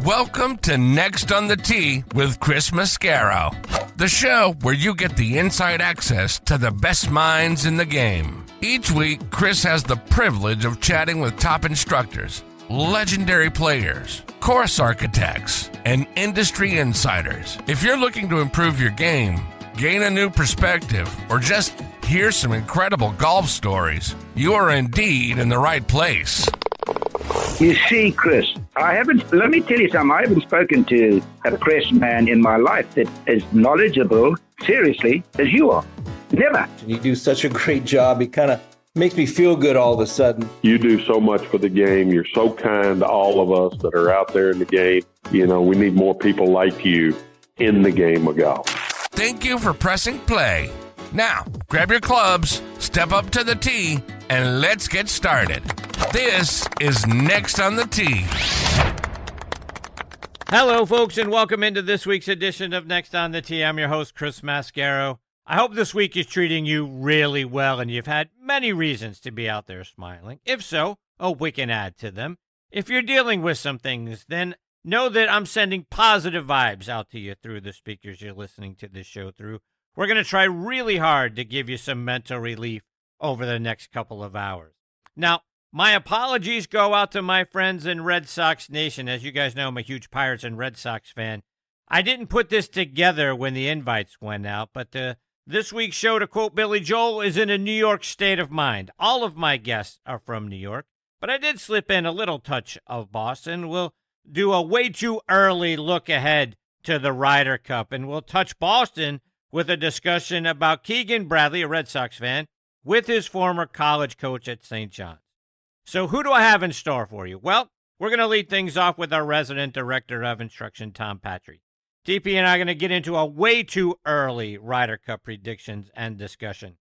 Welcome to Next on the Tee with Chris Mascaro, the show where you get the inside access to the best minds in the game. Each week, Chris has the privilege of chatting with top instructors, legendary players, course architects, and industry insiders. If you're looking to improve your game, gain a new perspective, or just hear some incredible golf stories, you are indeed in the right place. You see, Chris, let me tell you something. I haven't spoken to a press man in my life that is knowledgeable, seriously, as you are. Never. You do such a great job. It kind of makes me feel good all of a sudden. You do so much for the game. You're so kind to all of us that are out there in the game. You know, we need more people like you in the game of golf. Thank you for pressing play. Now, grab your clubs, step up to the tee, and let's get started. This is Next on the Tee. Hello, folks, and welcome into this week's edition of Next on the Tee. I'm your host, Chris Mascaro. I hope this week is treating you really well and you've had many reasons to be out there smiling. If so, hope we can add to them. If you're dealing with some things, then know that I'm sending positive vibes out to you through the speakers you're listening to this show through. We're going to try really hard to give you some mental relief over the next couple of hours. Now, my apologies go out to my friends in Red Sox Nation. As you guys know, I'm a huge Pirates and Red Sox fan. I didn't put this together when the invites went out, but this week's show, to quote Billy Joel, is in a New York state of mind. All of my guests are from New York, but I did slip in a little touch of Boston. We'll do a way too early look ahead to the Ryder Cup, and we'll touch Boston with a discussion about Keegan Bradley, a Red Sox fan, with his former college coach at St. John's. So who do I have in store for you? Well, we're going to lead things off with our resident director of instruction, Tom Patri. TP and I are going to get into a way too early Ryder Cup predictions and discussion.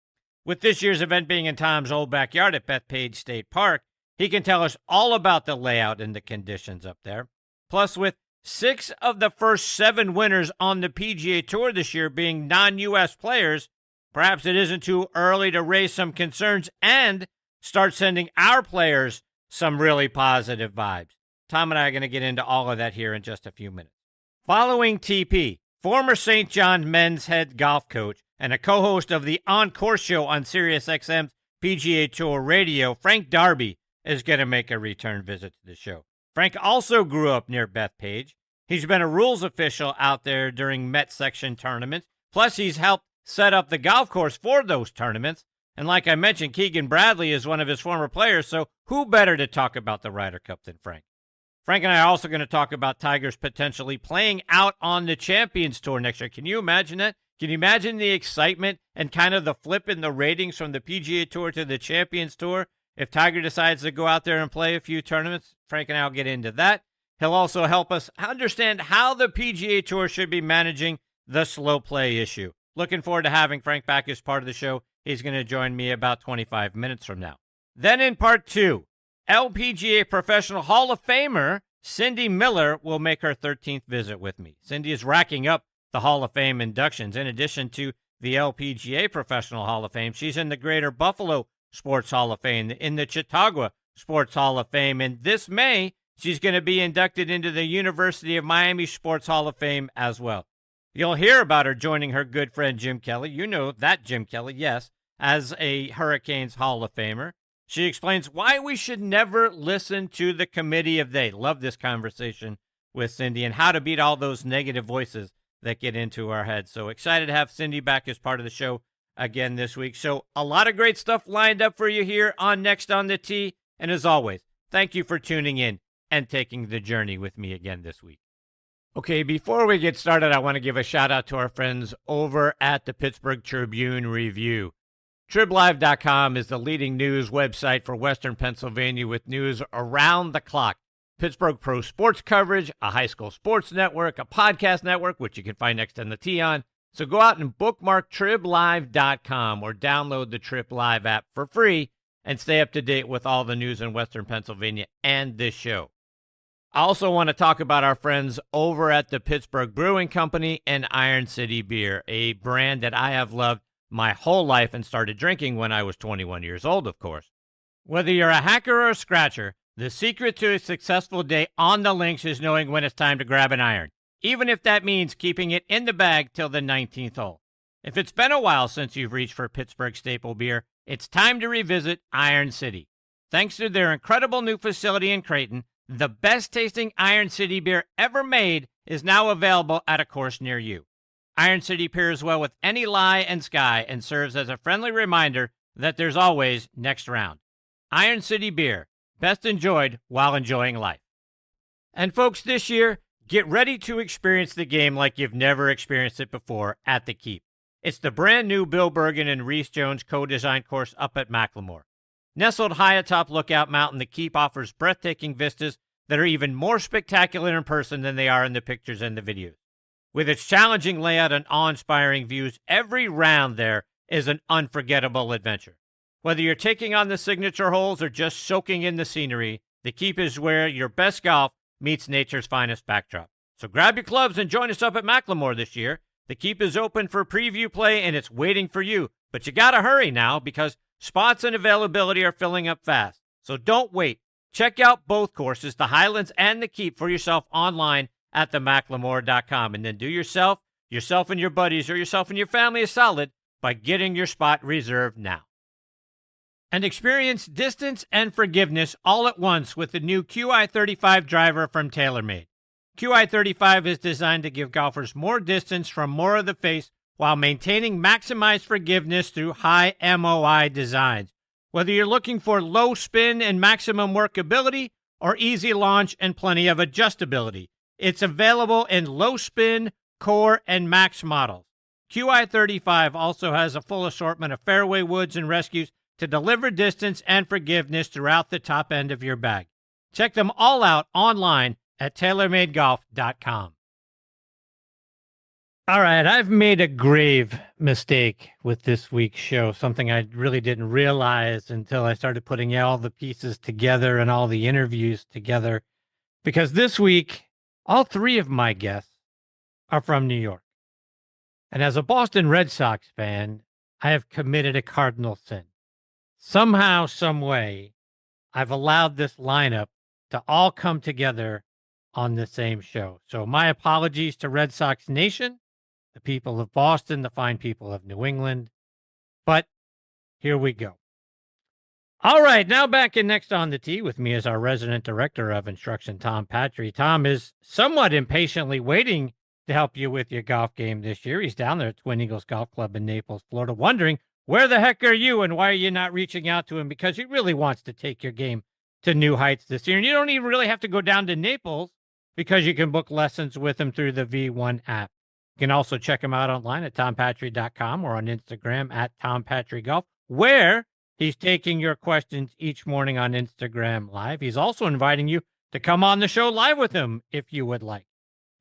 With this year's event being in Tom's old backyard at Bethpage State Park, he can tell us all about the layout and the conditions up there. Plus, with 6 of the first 7 winners on the PGA Tour this year being non-U.S. players, perhaps it isn't too early to raise some concerns and start sending our players some really positive vibes. Tom and I are going to get into all of that here in just a few minutes. Following TP, former St. John men's head golf coach and a co-host of the On-Course show on SiriusXM's PGA Tour Radio, Frank Darby is going to make a return visit to the show. Frank also grew up near Bethpage. He's been a rules official out there during Met section tournaments. Plus, he's helped set up the golf course for those tournaments. And like I mentioned, Keegan Bradley is one of his former players, so who better to talk about the Ryder Cup than Frank? Frank and I are also going to talk about Tigers potentially playing out on the Champions Tour next year. Can you imagine that? Can you imagine the excitement and kind of the flip in the ratings from the PGA Tour to the Champions Tour if Tiger decides to go out there and play a few tournaments? Frank and I will get into that. He'll also help us understand how the PGA Tour should be managing the slow play issue. Looking forward to having Frank back as part of the show. He's going to join me about 25 minutes from now. Then in part 2, LPGA Professional Hall of Famer Cindy Miller will make her 13th visit with me. Cindy is racking up the Hall of Fame inductions. In addition to the LPGA Professional Hall of Fame, she's in the Greater Buffalo Sports Hall of Fame, in the Chautauqua Sports Hall of Fame, and this May, she's going to be inducted into the University of Miami Sports Hall of Fame as well. You'll hear about her joining her good friend Jim Kelly. You know that Jim Kelly, yes, as a Hurricanes Hall of Famer. She explains why we should never listen to the committee of they. Love this conversation with Cindy and how to beat all those negative voices that get into our heads. So excited to have Cindy back as part of the show again this week. So a lot of great stuff lined up for you here on Next on the Tee. And as always, thank you for tuning in and taking the journey with me again this week. Okay, before we get started, I want to give a shout out to our friends over at the Pittsburgh Tribune-Review. TribLive.com is the leading news website for Western Pennsylvania with news around the clock. Pittsburgh Pro Sports coverage, a high school sports network, a podcast network, which you can find Next on the Tee on. So go out and bookmark TribLive.com or download the Trib Live app for free and stay up to date with all the news in Western Pennsylvania and this show. I also want to talk about our friends over at the Pittsburgh Brewing Company and Iron City Beer, a brand that I have loved my whole life and started drinking when I was 21 years old, of course. Whether you're a hacker or a scratcher, The secret to a successful day on the links is knowing when it's time to grab an iron, even if that means keeping it in the bag till the 19th hole. If it's been a while since you've reached for Pittsburgh staple beer, it's time to revisit Iron City. Thanks to their incredible new facility in Creighton, the best-tasting Iron City beer ever made is now available at a course near you. Iron City pairs well with any lie and sky and serves as a friendly reminder that there's always next round. Iron City beer, best enjoyed while enjoying life. And folks, this year, get ready to experience the game like you've never experienced it before at the Keep. It's the brand new Bill Bergen and Reese Jones co-designed course up at Macklemore. Nestled high atop Lookout Mountain, the Keep offers breathtaking vistas that are even more spectacular in person than they are in the pictures and the videos. With its challenging layout and awe-inspiring views, every round there is an unforgettable adventure. Whether you're taking on the signature holes or just soaking in the scenery, the Keep is where your best golf meets nature's finest backdrop. So grab your clubs and join us up at Macklemore this year. The Keep is open for preview play and it's waiting for you. But you gotta hurry now because spots and availability are filling up fast. So don't wait. Check out both courses, the Highlands and the Keep, for yourself online at themacklemore.com. And then do yourself and your buddies, or yourself and your family a solid by getting your spot reserved now. And experience distance and forgiveness all at once with the new QI35 driver from TaylorMade. QI35 is designed to give golfers more distance from more of the face while maintaining maximized forgiveness through high MOI designs. Whether you're looking for low spin and maximum workability or easy launch and plenty of adjustability, it's available in low spin, core, and max models. QI35 also has a full assortment of fairway woods and rescues to deliver distance and forgiveness throughout the top end of your bag. Check them all out online at TaylorMadeGolf.com. All right, I've made a grave mistake with this week's show, something I really didn't realize until I started putting all the pieces together and all the interviews together, because this week, all three of my guests are from New York. And as a Boston Red Sox fan, I have committed a cardinal sin. Somehow, some way, I've allowed this lineup to all come together on the same show. So my apologies to Red Sox Nation, the people of Boston, the fine people of New England. But here we go. All right, now back in Next on the Tee with me is our resident director of instruction, Tom Patri. Tom is somewhat impatiently waiting to help you with your golf game this year. He's down there at Twin Eagles Golf Club in Naples, Florida, wondering, where the heck are you and why are you not reaching out to him? Because he really wants to take your game to new heights this year. And you don't even really have to go down to Naples because you can book lessons with him through the V1 app. You can also check him out online at tompatri.com or on Instagram at TomPatriGolf, where he's taking your questions each morning on Instagram Live. He's also inviting you to come on the show live with him if you would like.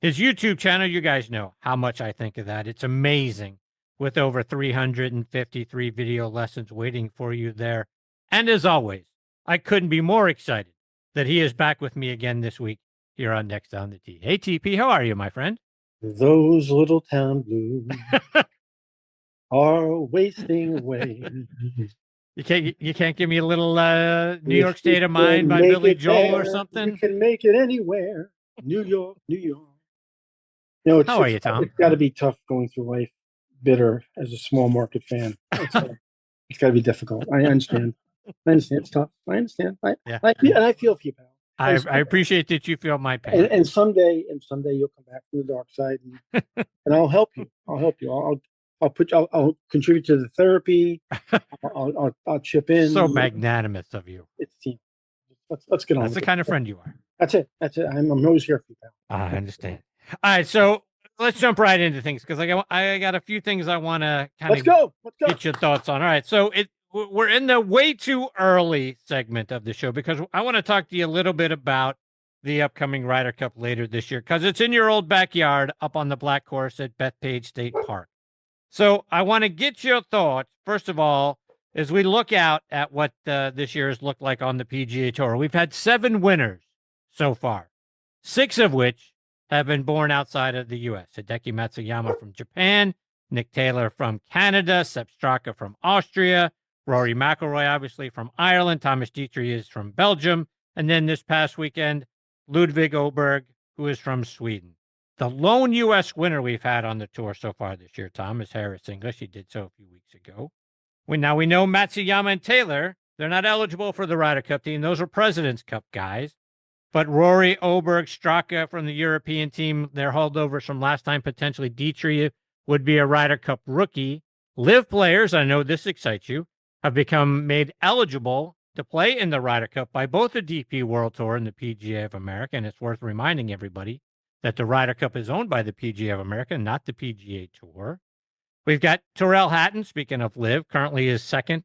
His YouTube channel, you guys know how much I think of that. It's amazing, with over 353 video lessons waiting for you there. And as always, I couldn't be more excited that he is back with me again this week here on Next on the Tee. Hey, TP, how are you, my friend? Those little town blues are wasting away. You can't give me a little New York State of Mind by Billy Joel or something? You can make it anywhere. New York, New York. How are you, Tom? It's got to be tough going through life bitter as a small market fan. It's got to be difficult. I understand. It's tough. I understand. I feel for you, pal. I appreciate that you feel my pain. And someday you'll come back from the dark side, and I'll help you. I'll contribute to the therapy. I'll chip in. So magnanimous of you. It's team. Let's get on. That's the kind of friend you are. That's it. I'm always here for you, pal. I understand. All right, so let's jump right into things because I got a few things I want to kind of get your thoughts on. All right, so we're in the way too early segment of the show because I want to talk to you a little bit about the upcoming Ryder Cup later this year because it's in your old backyard up on the black course at Bethpage State Park. So I want to get your thoughts, first of all, as we look out at what this year has looked like on the PGA Tour. We've had 7 winners so far, 6 of which have been born outside of the U.S. Hideki Matsuyama from Japan, Nick Taylor from Canada, Sepp Straka from Austria, Rory McIlroy, obviously, from Ireland, Thomas Dietrich is from Belgium, And then this past weekend, Ludvig Åberg, who is from Sweden. The lone U.S. winner we've had on the tour so far this year, Tom, is Harris English. He did so a few weeks ago. Now we know Matsuyama and Taylor, they're not eligible for the Ryder Cup team. Those are President's Cup guys. But Rory, Åberg, Straka from the European team, they're holdovers from last time. Potentially Dietrich would be a Ryder Cup rookie. Live players, I know this excites you, have become made eligible to play in the Ryder Cup by both the DP World Tour and the PGA of America. And it's worth reminding everybody that the Ryder Cup is owned by the PGA of America, not the PGA Tour. We've got Tyrrell Hatton, speaking of Live, currently is second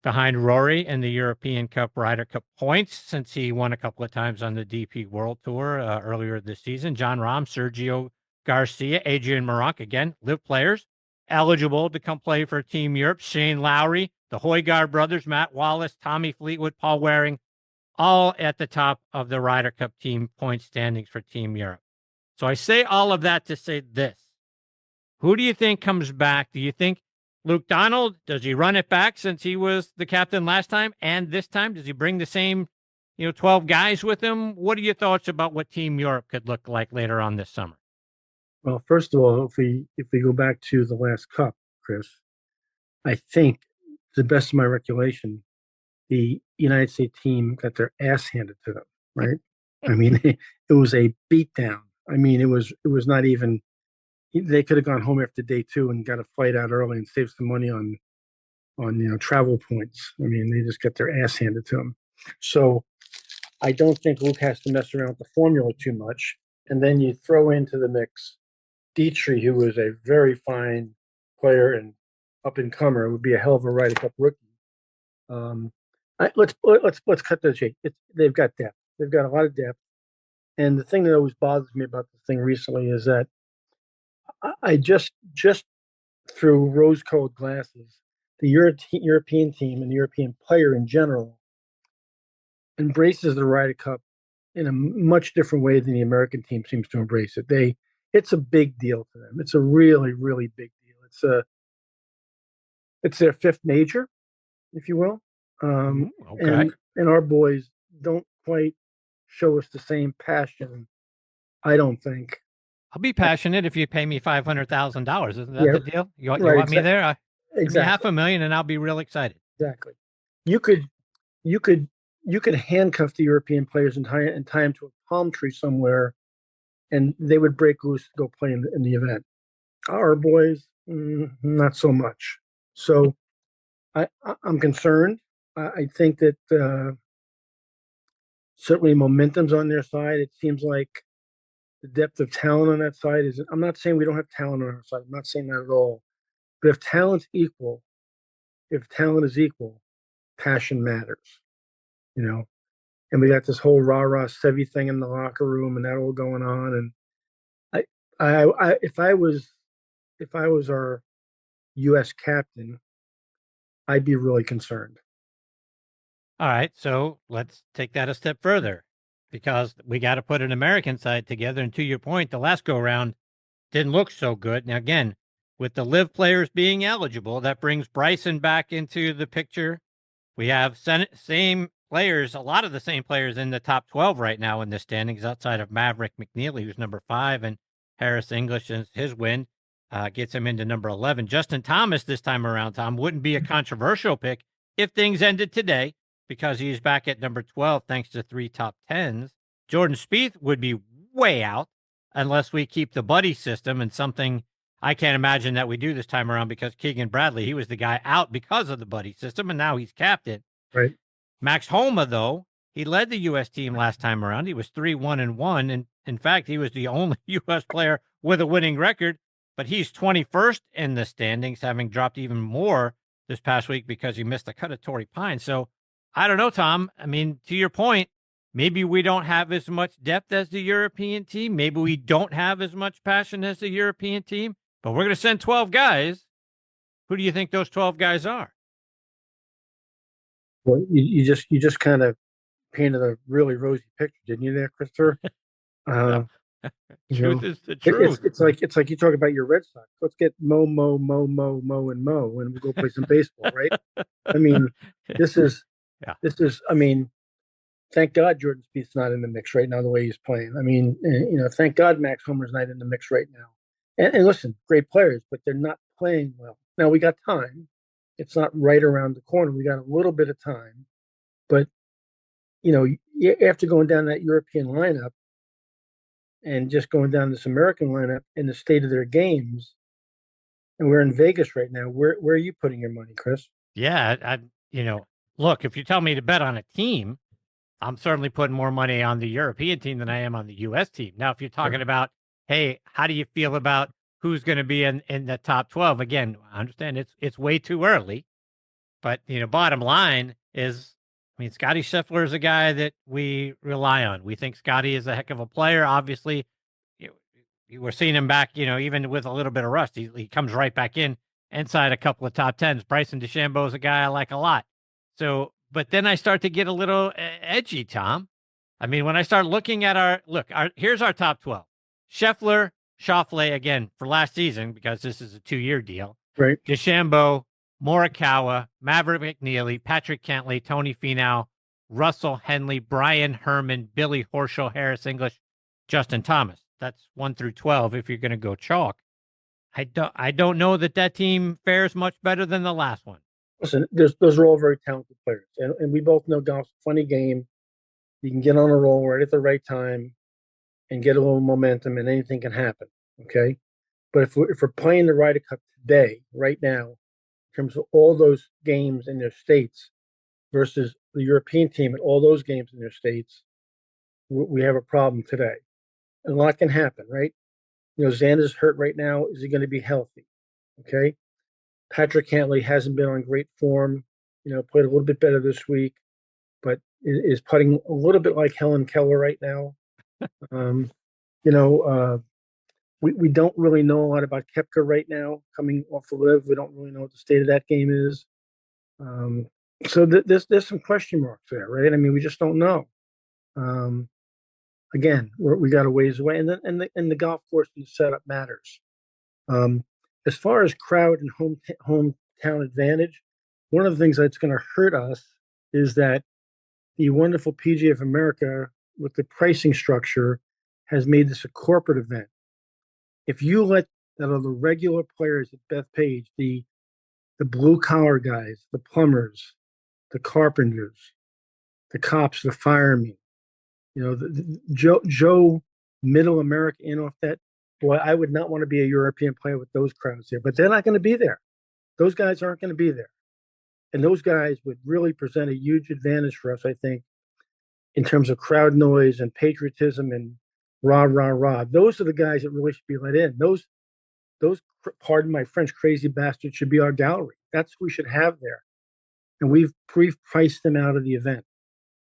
behind Rory in the European Cup Ryder Cup points since he won a couple of times on the DP World Tour earlier this season. John Rahm, Sergio Garcia, Adrian Meronk, again, Live players, eligible to come play for Team Europe. Shane Lowry, the Højgaard brothers, Matt Wallace, Tommy Fleetwood, Paul Waring, all at the top of the Ryder Cup team point standings for Team Europe. So I say all of that to say this. Who do you think comes back? Do you think Luke Donald, does he run it back since he was the captain last time? And this time, does he bring the same, 12 guys with him? What are your thoughts about what Team Europe could look like later on this summer? Well, first of all, if we go back to the last Cup, Chris, I think, to the best of my recollection, the United States team got their ass handed to them, right? I mean, it was a beatdown. I mean, it was not even. They could have gone home after day 2 and got a flight out early and saved some money on travel points. I mean, they just got their ass handed to them. So I don't think Luke has to mess around with the formula too much. And then you throw into the mix Dietrich, who was a very fine player and up and comer, would be a hell of a Ryder Cup rookie. Let's cut to the chase. They've got depth. They've got a lot of depth. And the thing that always bothers me about this thing recently is that I just through rose-colored glasses, the European team and the European player in general embraces the Ryder Cup in a much different way than the American team seems to embrace it. It's a big deal to them. It's a really, really big deal. It's their 5th major, if you will. Okay. And our boys don't quite show us the same passion, I don't think. I'll be passionate if you pay me $500,000. Isn't that the deal? You want me there? Give me $500,000 and I'll be real excited. Exactly. You could handcuff the European players and tie them to a palm tree somewhere, and they would break loose to go play in the event. Our boys, not so much. So I'm concerned. I think that certainly momentum's on their side. It seems like the depth of talent on that side is. I'm not saying we don't have talent on our side. I'm not saying that at all. But if talent is equal, passion matters. And we got this whole rah-rah Sevy thing in the locker room and that all going on. And if I was our U.S. captain, I'd be really concerned. All right, so let's take that a step further, because we got to put an American side together. And to your point, the last go-around didn't look so good. Now, again, with the live players being eligible, that brings Bryson back into the picture. We have same players, a lot of the same players in the top 12 right now in the standings, outside of Maverick McNeely, who's number 5, and Harris English, his win gets him into number 11. Justin Thomas this time around, Tom, wouldn't be a controversial pick if things ended today, because he's back at number 12 thanks to 3 top 10s. Jordan Spieth would be way out unless we keep the buddy system, and something I can't imagine that we do this time around, because Keegan Bradley, he was the guy out because of the buddy system, and now he's captain. Right. Max Homa, though, he led the U.S. team last time around. He was 3-1-1, and in fact, he was the only U.S. player with a winning record, but he's 21st in the standings, having dropped even more this past week because he missed the cut of Torrey Pine. So I don't know, Tom. I mean, to your point, maybe we don't have as much depth as the European team. Maybe we don't have as much passion as the European team, but we're going to send 12 guys. Who do you think those 12 guys are? Well, you just kind of painted a really rosy picture, didn't you, there, Christopher? Truth is the truth. It's like you talk about your Red Sox. Let's get Mo, and we'll go play some baseball, right? I mean, this is. I mean, thank God Jordan Spieth's not in the mix right now the way he's playing. I mean, thank God Max Homer's not in the mix right now. And listen, great players, but they're not playing well. Now we got time. It's not right around the corner. We got a little bit of time, but after going down that European lineup and just going down this American lineup in the state of their games, and we're in Vegas right now. Where are you putting your money, Chris? Yeah, look, if you tell me to bet on a team, I'm certainly putting more money on the European team than I am on the U.S. team. Now, if you're talking about, hey, how do you feel about who's going to be in the top 12? Again, I understand it's way too early, but bottom line is, I mean, Scotty Scheffler is a guy that we rely on. We think Scotty is a heck of a player. Obviously, we're seeing him back, even with a little bit of rust, he comes right back in inside a couple of top tens. Bryson DeChambeau is a guy I like a lot. So, but then I start to get a little edgy, Tom. I mean, when I start looking at here's our top 12. Scheffler, Schauffele, again, for last season, because this is a 2-year deal. Right. DeChambeau, Morikawa, Maverick McNeely, Patrick Cantlay, Tony Finau, Russell Henley, Brian Herman, Billy Horschel, Harris English, Justin Thomas. That's 1 through 12 if you're going to go chalk. I don't know that team fares much better than the last one. Listen, those are all very talented players. And we both know golf's a funny game. You can get on a roll right at the right time and get a little momentum, and anything can happen, okay? But if we're playing the Ryder Cup today, right now, in terms of all those games in their states versus the European team and all those games in their states, we have a problem today. A lot can happen, right? Xander's hurt right now. Is he going to be healthy? Okay. Patrick Cantlay hasn't been on great form. Played a little bit better this week, but is putting a little bit like Helen Keller right now. We don't really know a lot about Koepka right now coming off the live. We don't really know what the state of that game is. So there's some question marks there, right? I mean, we just don't know. Again, we got a ways away, and the golf course and the setup matters. As far as crowd and hometown advantage, one of the things that's going to hurt us is that the wonderful PGA of America, with the pricing structure, has made this a corporate event. If you let the regular players at Bethpage, the blue collar guys, the plumbers, the carpenters, the cops, the firemen, Joe Middle America in off that, boy, I would not want to be a European player with those crowds there. But they're not going to be there. Those guys aren't going to be there. And those guys would really present a huge advantage for us, I think, in terms of crowd noise and patriotism and rah, rah, rah. Those are the guys that really should be let in. Those, pardon my French, crazy bastards should be our gallery. That's who we should have there. And we've priced them out of the event.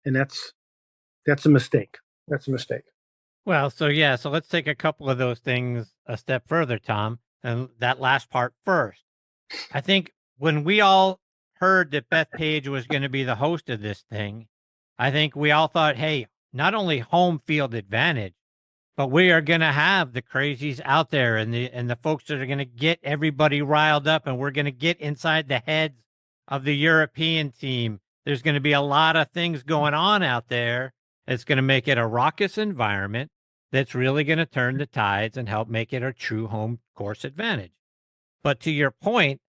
And that's a mistake. That's a mistake. Well, so let's take a couple of those things a step further, Tom, and that last part first. I think when we all heard that Bethpage was going to be the host of this thing, I think we all thought, hey, not only home field advantage, but we are going to have the crazies out there and the folks that are going to get everybody riled up, and we're going to get inside the heads of the European team. There's going to be a lot of things going on out there. It's going to make it a raucous environment that's really going to turn the tides and help make it a true home course advantage. But to your point,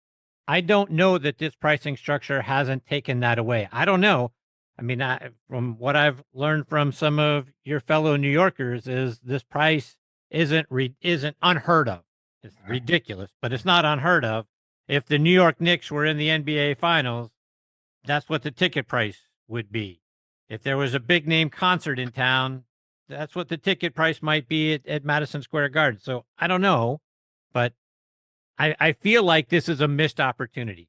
I don't know that this pricing structure hasn't taken that away. I don't know. I mean, from what I've learned from some of your fellow New Yorkers is this price isn't unheard of. It's ridiculous, but it's not unheard of. If the New York Knicks were in the NBA Finals, that's what the ticket price would be. If there was a big name concert in town, that's what the ticket price might be at Madison Square Garden. So I don't know, but I feel like this is a missed opportunity.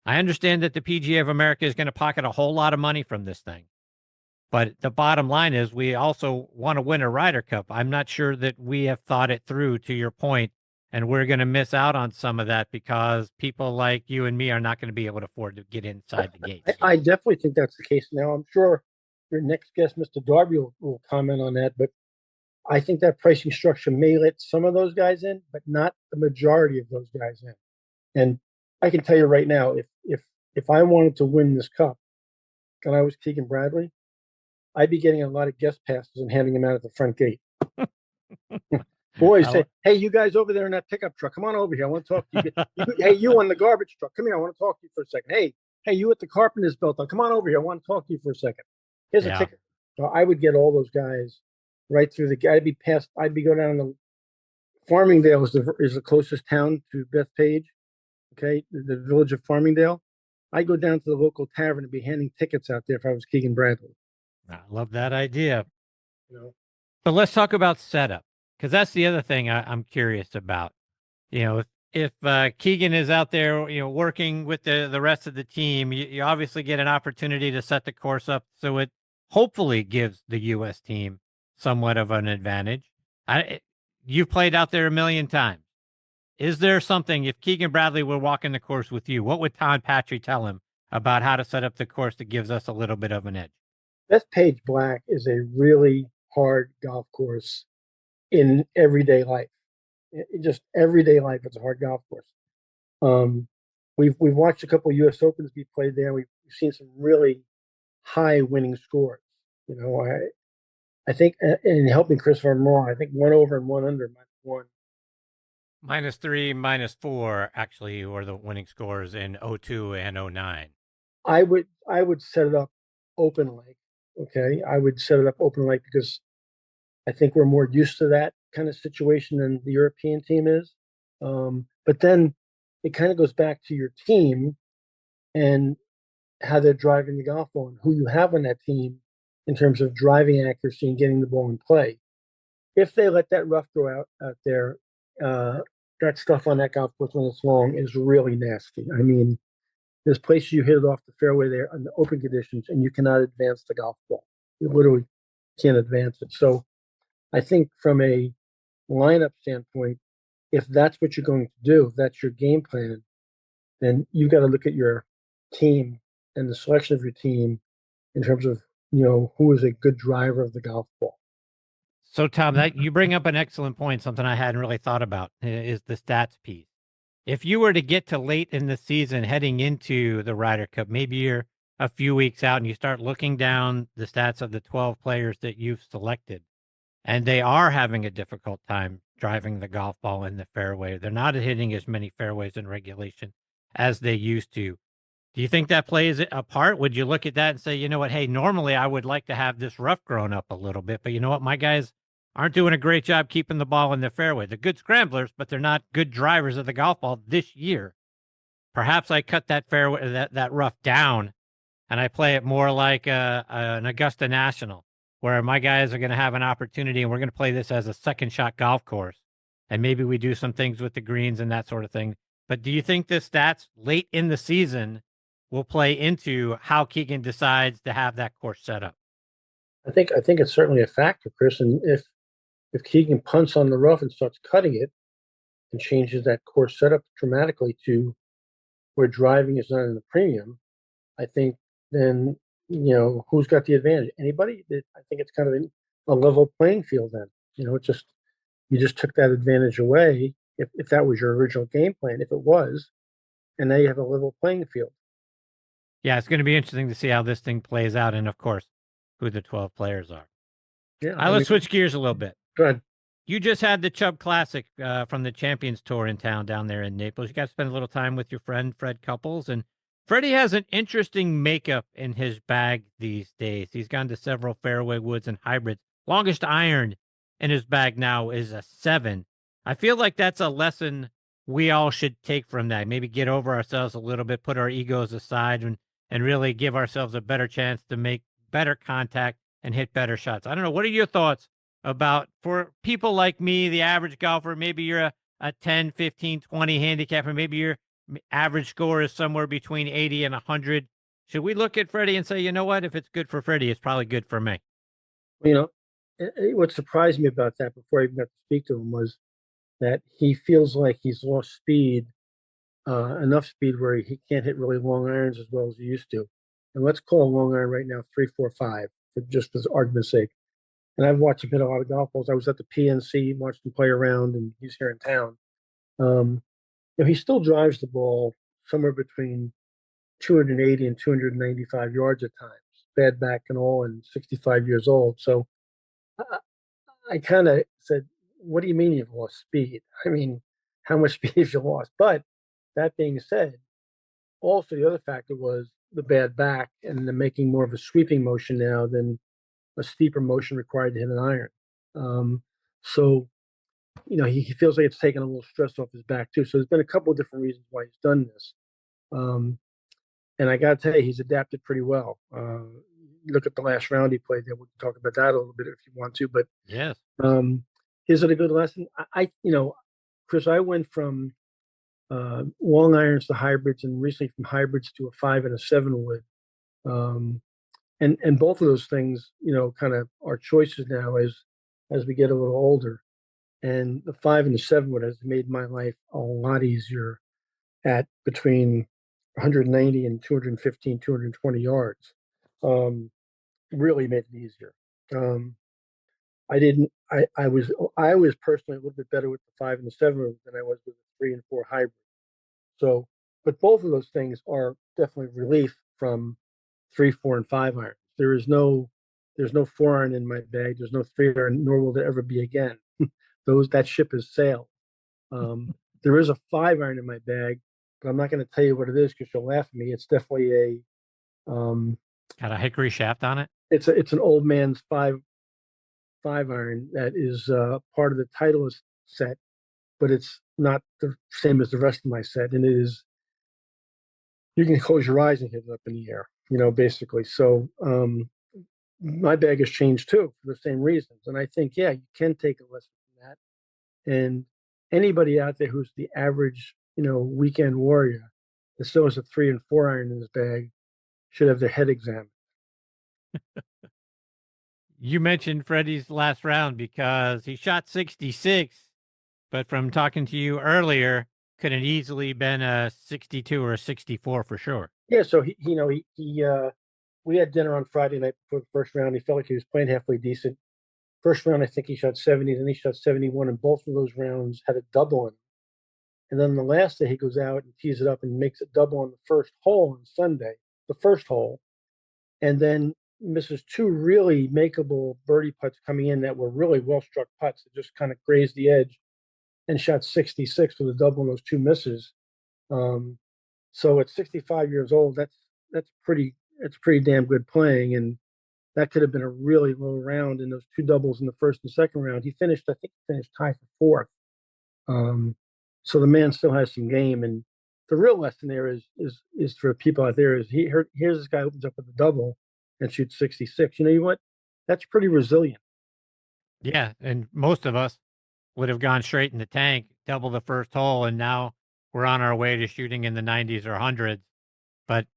I understand that the PGA of America is going to pocket a whole lot of money from this thing. But the bottom line is we also want to win a Ryder Cup. I'm not sure that we have thought it through, to your point, and we're going to miss out on some of that because people like you and me are not going to be able to afford to get inside the gates. I definitely think that's the case. Now, I'm sure your next guest, Mr. Darb, will comment on that, but I think that pricing structure may let some of those guys in, but not the majority of those guys in. And I can tell you right now, if I wanted to win this cup and I was Keegan Bradley, I'd be getting a lot of guest passes and handing them out at the front gate. Boys say, "Hey, you guys over there in that pickup truck, come on over here. I want to talk to you. Hey, you on the garbage truck, come here. I want to talk to you for a second. Hey, you at the carpenter's belt, come on over here. I want to talk to you for a second. Here's a ticket." So I would get all those guys right through the. I'd be going down the Farmingdale is the closest town to Bethpage. Okay, the village of Farmingdale. I'd go down to the local tavern and be handing tickets out there if I was Keegan Bradley. I love that idea. You know, but let's talk about setup, because that's the other thing I'm curious about. You know, if Keegan is out there, you know, working with the rest of the team, you obviously get an opportunity to set the course up so it hopefully gives the U.S. team somewhat of an advantage. You've played out there a million times. Is there something, if Keegan Bradley were walking the course with you, what would Patri tell him about how to set up the course that gives us a little bit of an edge? Bethpage Black is a really hard golf course in everyday life. Just everyday life, it's a hard golf course. We've watched a couple of U.S. Opens be played there. We've seen some really high winning scores. You know, I think, and help me, Chris, if I'm wrong, I think 1 over and 1 under might have won. -3, -4 actually were the winning scores in 02 and 09. I would set it up open lake. Okay, I would set it up open lake because I think we're more used to that kind of situation than the European team is. But then it kind of goes back to your team and how they're driving the golf ball and who you have on that team in terms of driving accuracy and getting the ball in play. If they let that rough go out there, that stuff on that golf course when it's long is really nasty. I mean, there's places you hit it off the fairway there on the open conditions and you cannot advance the golf ball. You literally can't advance it. So I think from a lineup standpoint, if that's what you're going to do, if that's your game plan, then you got to look at your team and the selection of your team in terms of, you know, who is a good driver of the golf ball. So, Tom, that you bring up an excellent point. Something I hadn't really thought about is the stats piece. If you were to get to late in the season, heading into the Ryder Cup, maybe you're a few weeks out and you start looking down the stats of the 12 players that you've selected, and they are having a difficult time driving the golf ball in the fairway. They're not hitting as many fairways in regulation as they used to. Do you think that plays a part? Would you look at that and say, you know what, hey, normally I would like to have this rough grown up a little bit, but you know what, my guys aren't doing a great job keeping the ball in the fairway. They're good scramblers, but they're not good drivers of the golf ball this year. Perhaps I cut that fairway, that rough down, and I play it more like an Augusta National, where my guys are going to have an opportunity, and we're going to play this as a second shot golf course. And maybe we do some things with the greens and that sort of thing. But do you think the stats late in the season will play into how Keegan decides to have that course set up? I think it's certainly a factor, Chris. And if Keegan punts on the rough and starts cutting it and changes that course setup dramatically to where driving is not in the premium, I think then, you know, who's got the advantage? Anybody? I think it's kind of a level playing field then. You know, you just took that advantage away if that was your original game plan, if it was, and now you have a level playing field. Yeah, it's going to be interesting to see how this thing plays out, and of course, who the 12 players are. Yeah, Let's switch gears a little bit. Go ahead. You just had the Chubb Classic from the Champions Tour in town down there in Naples. You got to spend a little time with your friend Fred Couples, and Freddie has an interesting makeup in his bag these days. He's gone to several fairway woods and hybrids. Longest iron in his bag now is a 7. I feel like that's a lesson we all should take from that. Maybe get over ourselves a little bit, put our egos aside, and really give ourselves a better chance to make better contact and hit better shots. I don't know. What are your thoughts about, for people like me, the average golfer? Maybe you're a 10, 15, 20 handicapper. Maybe your average score is somewhere between 80 and 100. Should we look at Freddie and say, you know what, if it's good for Freddie, it's probably good for me? You know, what surprised me about that before I even got to speak to him was that he feels like he's lost speed, enough speed where he can't hit really long irons as well as he used to. And let's call a long iron right now 3, 4, 5, just for argument's sake. And I've watched him hit a lot of golf balls. I was at the PNC, watched him play around, and he's here in town. You know, he still drives the ball somewhere between 280 and 295 yards at times. bad back and all, and 65 years old. So I kind of said, "What do you mean you've lost speed? I mean, how much speed have you lost?" But that being said, also the other factor was the bad back and the making more of a sweeping motion now than a steeper motion required to hit an iron. So he feels like it's taken a little stress off his back too. So there's been a couple of different reasons why he's done this. And I got to tell you, he's adapted pretty well. Look at the last round he played there. We can talk about that a little bit if you want to. But Yes. is it a good lesson? Chris, I went from long irons to hybrids, and recently from hybrids to a 5 and a 7 wood. And both of those things, kind of are choices now as we get a little older. And the 5 and the 7 wood has made my life a lot easier at between 190 and 215, 220 yards. Really made it easier. I was personally a little bit better with the 5 and the 7 wood than I was with the 3 and 4 hybrid. So, but both of those things are definitely relief from 3, 4, and 5 irons. There's no 4 iron in my bag. There's no 3 iron, nor will there ever be again. That ship has sailed. There is a 5 iron in my bag, but I'm not going to tell you what it is because you'll laugh at me. It's definitely got a hickory shaft on it. It's an old man's 5 iron that is part of the Titleist set, but it's not the same as the rest of my set, and it is. You can close your eyes and hit it up in the air, basically. So my bag has changed too for the same reasons. And I think, yeah, you can take a lesson from that. And anybody out there who's the average, weekend warrior that still has a 3 and 4 iron in his bag should have their head examined. You mentioned Freddie's last round because he shot 66, but from talking to you earlier, could have easily been a 62 or a 64 for sure. Yeah, so we had dinner on Friday night before the first round. He felt like he was playing halfway decent. First round, I think he shot 70, then he shot 71, and both of those rounds had a double in them. And then the last day, he goes out and tees it up and makes a double on the first hole on Sunday, the first hole, and then misses 2 really makeable birdie putts coming in that were really well-struck putts that just kind of grazed the edge, and shot 66 with a double on those 2 misses. So at 65 years old, that's pretty damn good playing, and that could have been a really low round in those 2 doubles in the first and second round. He finished tied for 4th. So the man still has some game, and the real lesson there is for people out there is here's this guy opens up with a double and shoots 66. You know what? That's pretty resilient. Yeah, and most of us would have gone straight in the tank, double the first hole, and now we're on our way to shooting in the 90s or 100s. But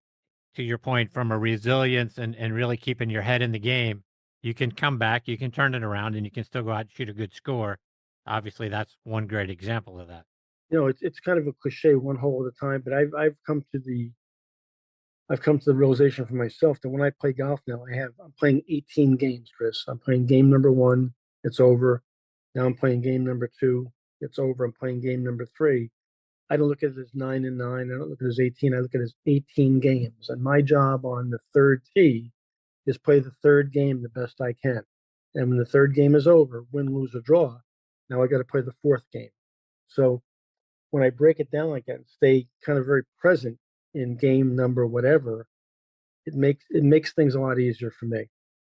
to your point, from a resilience and really keeping your head in the game, you can come back, you can turn it around, and you can still go out and shoot a good score. Obviously, that's one great example of that. It's kind of a cliche, one hole at a time, but I've come to the realization for myself that when I play golf now, I'm playing 18 games, Chris. I'm playing game number 1, it's over. Now I'm playing game number 2, it's over. I'm playing game number 3. I don't look at it as 9 and 9. I don't look at it as 18. I look at it as 18 games. And my job on the third tee is play the third game the best I can. And when the third game is over, win, lose, or draw, now I got to play the 4th game. So when I break it down like that and stay kind of very present in game number whatever, it makes things a lot easier for me.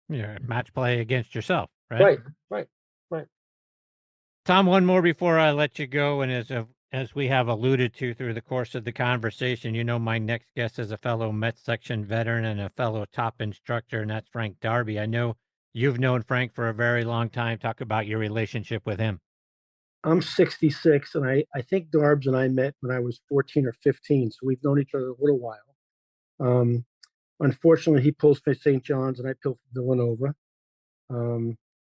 Yeah, match play against yourself, right? Right. Tom, one more before I let you go, and as we have alluded to through the course of the conversation, my next guest is a fellow Met section veteran and a fellow top instructor, and that's Frank Darby. I know you've known Frank for a very long time. Talk about your relationship with him. I'm 66, and I think Darbs and I met when I was 14 or 15, so we've known each other a little while. Unfortunately, he pulls for St. John's, and I pull for Villanova.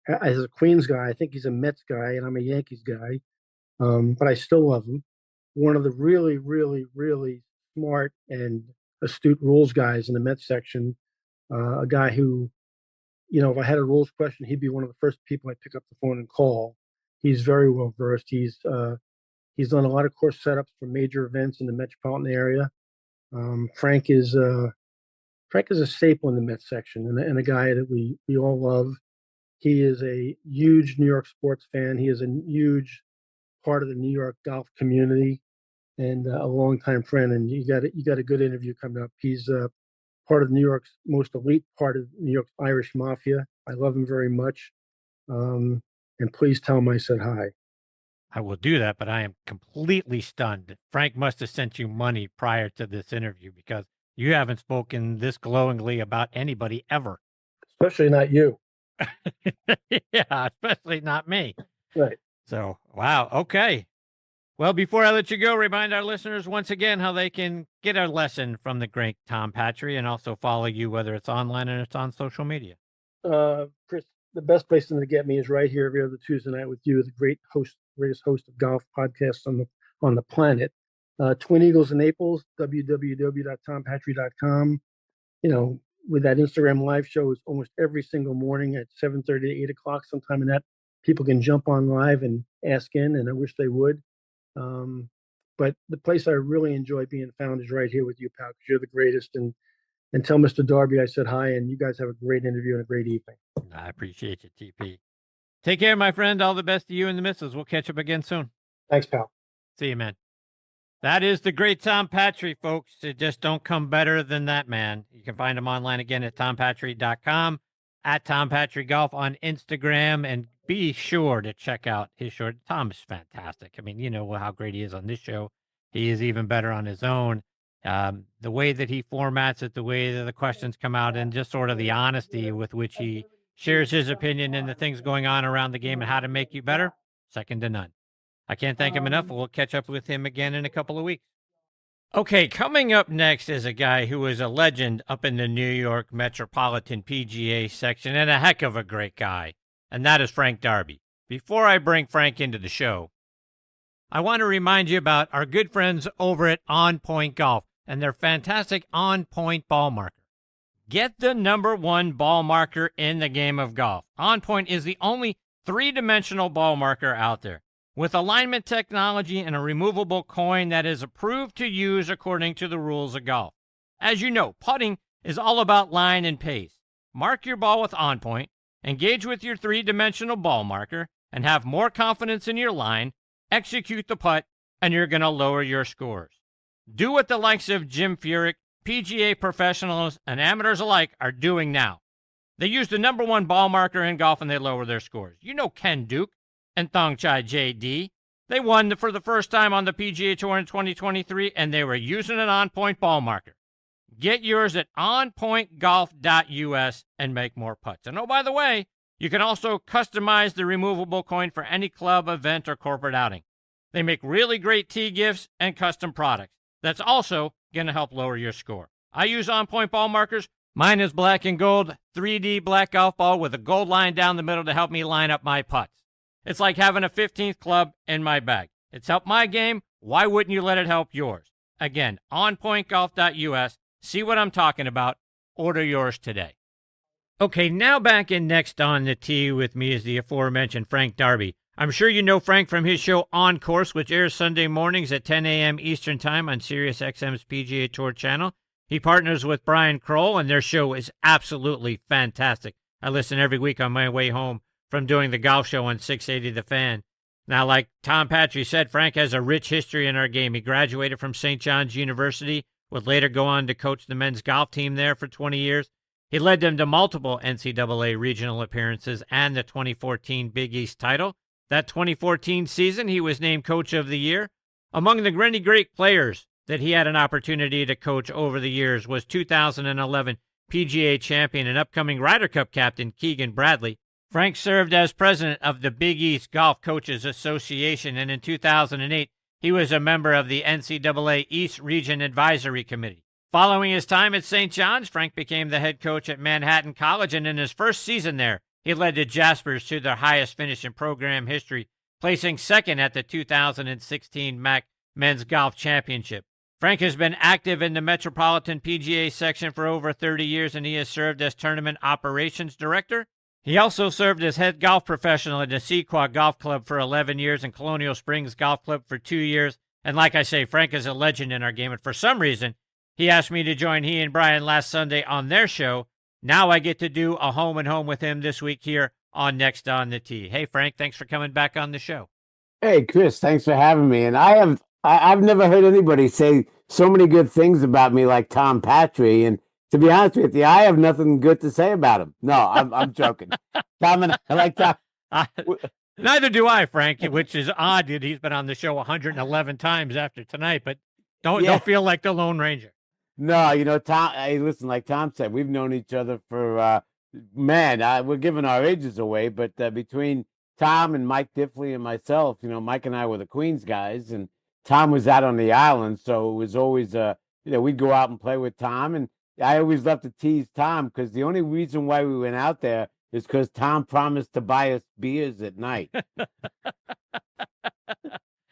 As a Queens guy, I think he's a Mets guy, and I'm a Yankees guy, but I still love him. One of the really, really, really smart and astute rules guys in the Mets section, a guy who, if I had a rules question, he'd be one of the first people I'd pick up the phone and call. He's very well versed. He's done a lot of course setups for major events in the metropolitan area. Frank is Frank is a staple in the Mets section and a guy that we all love. He is a huge New York sports fan. He is a huge part of the New York golf community and a longtime friend. And you got a good interview coming up. He's part of New York's most elite part of New York's Irish Mafia. I love him very much. And please tell him I said hi. I will do that, but I am completely stunned. Frank must have sent you money prior to this interview because you haven't spoken this glowingly about anybody ever. Especially not you. Yeah, especially not me. Right. So, wow. Okay. Well, before I let you go, remind our listeners once again how they can get a lesson from the great Tom Patri and also follow you, whether it's online and it's on social media. Chris, the best place to get me is right here every other Tuesday night with you, the greatest host of golf podcasts on the planet. Twin Eagles in Naples, www.tompatri.com. With that Instagram live show is almost every single morning at 7:30 to 8 o'clock sometime in that. People can jump on live and ask in, and I wish they would. But the place I really enjoy being found is right here with you, pal, because you're the greatest. And tell Mr. Darby I said hi, and you guys have a great interview and a great evening. I appreciate you, TP. Take care, my friend. All the best to you and the missus. We'll catch up again soon. Thanks, pal. See you, man. That is the great Tom Patri, folks. It just don't come better than that, man. You can find him online again at tompatri.com, at Tom Patri Golf on Instagram, and be sure to check out his show. Tom is fantastic. I mean, you know how great he is on this show. He is even better on his own. The way that he formats it, the way that the questions come out, and just sort of the honesty with which he shares his opinion and the things going on around the game and how to make you better, second to none. I can't thank him enough. We'll catch up with him again in a couple of weeks. Okay, coming up next is a guy who is a legend up in the New York Metropolitan PGA section and a heck of a great guy, and that is Frank Darby. Before I bring Frank into the show, I want to remind you about our good friends over at On Point Golf and their fantastic On Point ball marker. Get the #1 ball marker in the game of golf. On Point is the only three-dimensional ball marker out there, with alignment technology and a removable coin that is approved to use according to the rules of golf. As you know, putting is all about line and pace. Mark your ball with On Point, engage with your three-dimensional ball marker, and have more confidence in your line, execute the putt, and you're going to lower your scores. Do what the likes of Jim Furyk, PGA professionals, and amateurs alike are doing now. They use the #1 ball marker in golf and they lower their scores. You know Ken Duke and Thongchai JD. They won for the first time on the PGA Tour in 2023, and they were using an On Point ball marker. Get yours at onpointgolf.us and make more putts. And oh, by the way, you can also customize the removable coin for any club, event, or corporate outing. They make really great tee gifts and custom products. That's also going to help lower your score. I use On Point ball markers. Mine is black and gold, 3D black golf ball with a gold line down the middle to help me line up my putts. It's like having a 15th club in my bag. It's helped my game. Why wouldn't you let it help yours? Again, onpointgolf.us. See what I'm talking about. Order yours today. Okay, now back in Next on the Tee with me is the aforementioned Frank Darby. I'm sure you know Frank from his show On Course, which airs Sunday mornings at 10 a.m. Eastern Time on SiriusXM's PGA Tour channel. He partners with Brian Kroll, and their show is absolutely fantastic. I listen every week on my way home from doing the golf show on 680 The Fan. Now, like Tom Patri said, Frank has a rich history in our game. He graduated from St. John's University, would later go on to coach the men's golf team there for 20 years. He led them to multiple NCAA regional appearances and the 2014 Big East title. That 2014 season, he was named Coach of the Year. Among the many great players that he had an opportunity to coach over the years was 2011 PGA champion and upcoming Ryder Cup captain Keegan Bradley. Frank served as president of the Big East Golf Coaches Association, and in 2008, he was a member of the NCAA East Region Advisory Committee. Following his time at St. John's, Frank became the head coach at Manhattan College, and in his first season there, he led the Jaspers to their highest finish in program history, placing second at the 2016 MAC Men's Golf Championship. Frank has been active in the Metropolitan PGA section for over 30 years, and he has served as tournament operations director. He also served as head golf professional at the Sequoia Golf Club for 11 years and Colonial Springs Golf Club for 2 years. And like I say, Frank is a legend in our game, and for some reason, He asked me to join he and Brian last Sunday on their show. Now I get to do a home and home with him this week here on Next on the Tee. Hey, Frank, thanks for coming back on the show. Hey, Chris, thanks for having me. And I've never heard anybody say so many good things about me like Tom Patri. And to be honest with you, I have nothing good to say about him. No, I'm joking. Tom and I like Tom. Neither do I, Frank, which is odd that he's been on the show 111 times after tonight, but don't feel like the Lone Ranger. No, Tom, hey, listen, like Tom said, we've known each other for, we're giving our ages away, but between Tom and Mike Diffley and myself, Mike and I were the Queens guys, and Tom was out on the island, so it was always, we'd go out and play with Tom, and I always loved to tease Tom because the only reason why we went out there is because Tom promised to buy us beers at night.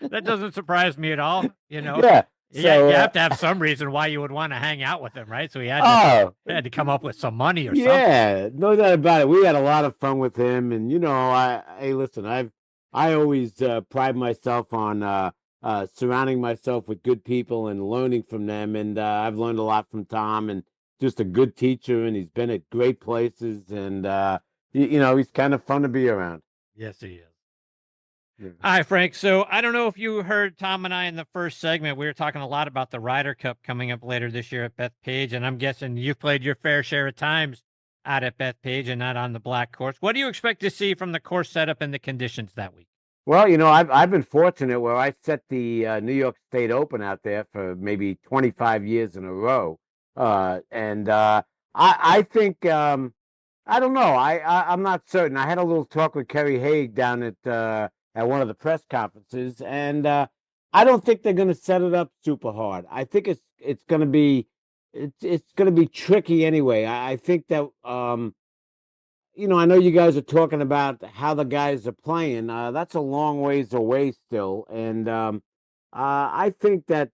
That doesn't surprise me at all, Yeah. So, you have to have some reason why you would want to hang out with him, right? So he had to come up with some money or something. Yeah, no doubt about it. We had a lot of fun with him, and listen, I always pride myself on surrounding myself with good people and learning from them, and I've learned a lot from Tom, and just a good teacher, and he's been at great places, and he's kind of fun to be around. Yes, he is. Yeah. All right, Frank. So I don't know if you heard Tom and I in the first segment. We were talking a lot about the Ryder Cup coming up later this year at Bethpage, and I'm guessing you've played your fair share of times out at Bethpage and not on the black course. What do you expect to see from the course setup and the conditions that week? Well, I've been fortunate where I set the New York State Open out there for maybe 25 years in a row, and I think I don't know. I'm not certain. I had a little talk with Kerry Haig down at one of the press conferences, and I don't think they're going to set it up super hard. I think it's going to be tricky anyway. I think that I know you guys are talking about how the guys are playing. That's a long ways away still, and I think that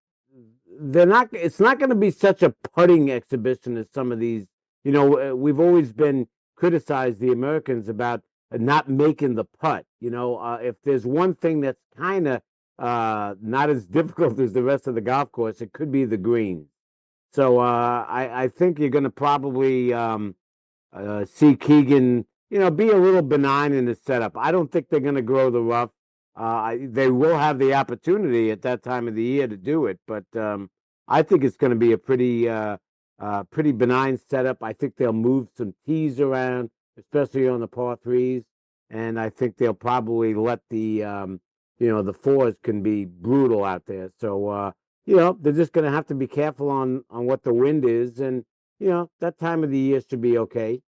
it's not going to be such a putting exhibition as some of these. We've always been criticized, the Americans, about not making the putt. If there's one thing that's kind of not as difficult as the rest of the golf course, it could be the greens. So I think you're going to probably see Keegan, be a little benign in his setup. I don't think they're going to grow the rough. They will have the opportunity at that time of the year to do it, but I think it's going to be a pretty benign setup. I think they'll move some tees around, especially on the par threes, and I think they'll probably let the fours can be brutal out there. So they're just going to have to be careful on what the wind is, and that time of the year should be okay.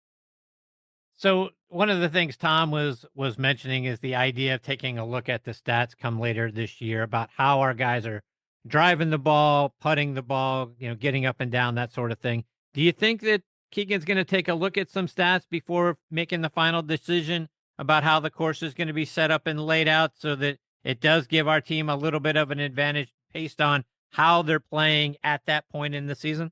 So one of the things Tom was mentioning is the idea of taking a look at the stats come later this year about how our guys are driving the ball, putting the ball, getting up and down, that sort of thing. Do you think that Keegan's going to take a look at some stats before making the final decision about how the course is going to be set up and laid out so that it does give our team a little bit of an advantage based on how they're playing at that point in the season?